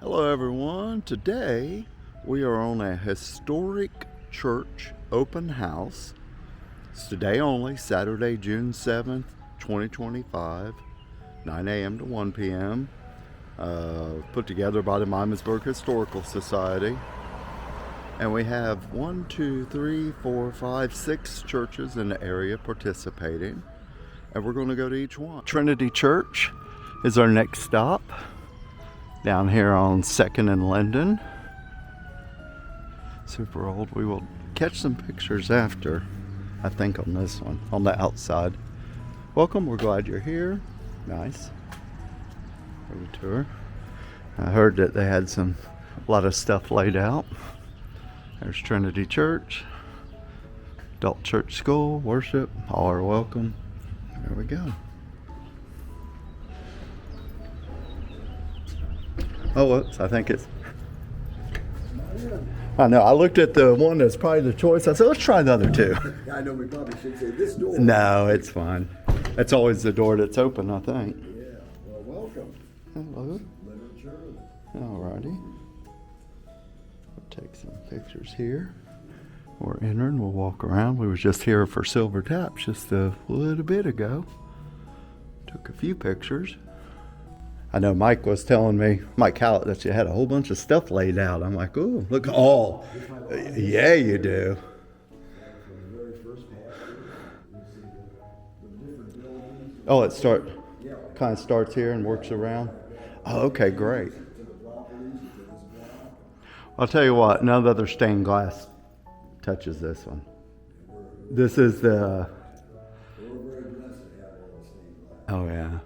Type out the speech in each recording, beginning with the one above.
Hello everyone. Today we are on a historic church open house. It's today only, Saturday, June 7th, 2025, 9 a.m. to 1 p.m. Put together by the Miamisburg Historical Society. And we have 6 churches in the area participating. And we're going to go to each one. Trinity Church is our next stop, down here on 2nd and Linden. Super old. We will catch some pictures after, I think, on this one, on the outside. Welcome, we're glad you're here. Nice. For the tour. I heard that they had a lot of stuff laid out. There's Trinity Church, Adult Church School, worship, all are welcome. There we go. Oh, whoops, I think it's... I know, I looked at the one that's probably the choice. I said, let's try the other two. I know we probably should say this door. No, it's fine. That's always the door that's open, I think. Yeah, well, welcome. Hello. Literature. Alrighty. We'll take some pictures here. We're entering, we'll walk around. We was just here for Silver Taps just a little bit ago. Took a few pictures. I know Mike was telling me, Mike Hallett, that you had a whole bunch of stuff laid out. I'm like, ooh, look, oh, yeah, you do. Oh, it kind of starts here and works around. Oh, okay, great. I'll tell you what, none other stained glass touches this one. This is the, oh yeah.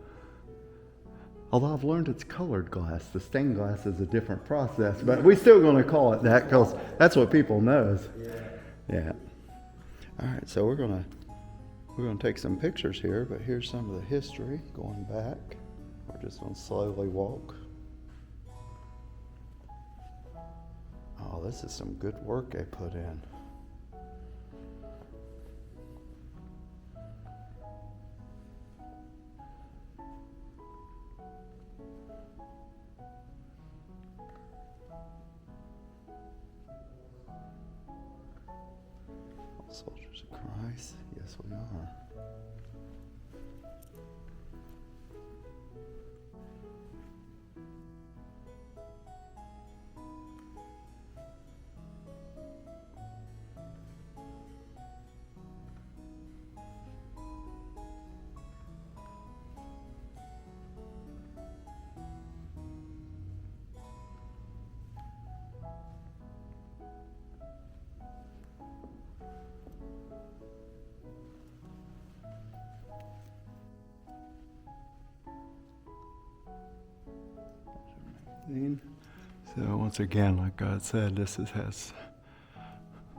Although I've learned it's colored glass. The stained glass is a different process, but we're still going to call it that because that's what people knows. Yeah. All right, so we're going to take some pictures here, but here's some of the history going back. We're just going to slowly walk. Oh, this is some good work they put in. Soldiers of Christ, yes we are. So once again, like God said, this has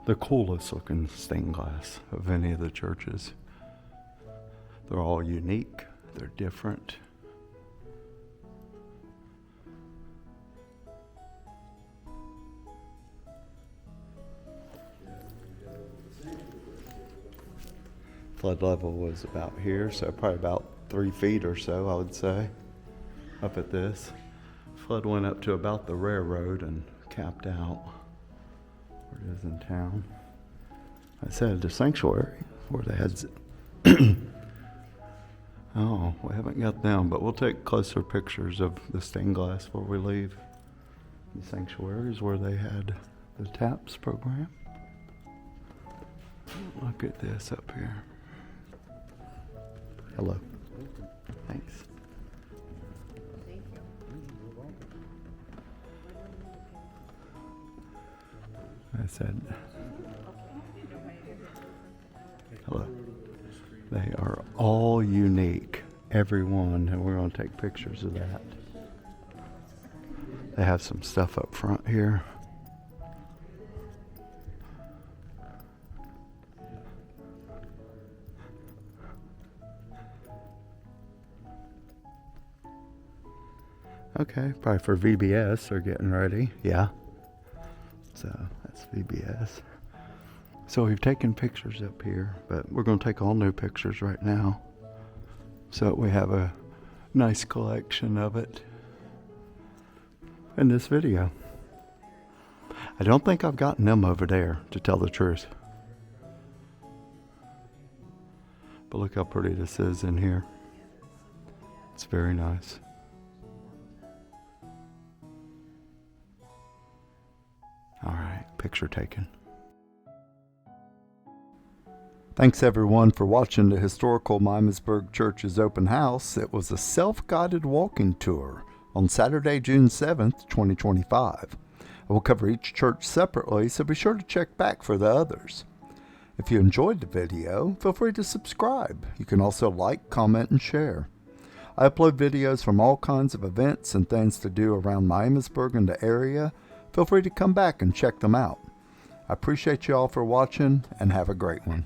the coolest looking stained glass of any of the churches. They're all unique, they're different. Flood level was about here, so probably about 3 feet or so, I would say, up at this. Flood went up to about the railroad and capped out where it is in town. I said the sanctuary where they had. Oh, we haven't got them, but we'll take closer pictures of the stained glass before we leave. The sanctuary is where they had the TAPS program. Look at this up here. Hello. Thanks. I said, hello. They are all unique, every one, and we're going to take pictures of that. They have some stuff up front here. Okay, probably for VBS, they're getting ready, yeah. So that's VBS. So we've taken pictures up here, but we're going to take all new pictures right now so that we have a nice collection of it. in this video. I don't think I've gotten them over there, to tell the truth. But look how pretty this is in here. It's very nice. All right, picture taken. Thanks everyone for watching the Historical Miamisburg Church's open house. It was a self-guided walking tour on Saturday, June 7th, 2025. I will cover each church separately, so be sure to check back for the others. If you enjoyed the video, feel free to subscribe. You can also like, comment, and share. I upload videos from all kinds of events and things to do around Miamisburg and the area. Feel free to come back and check them out. I appreciate you all for watching, and have a great one.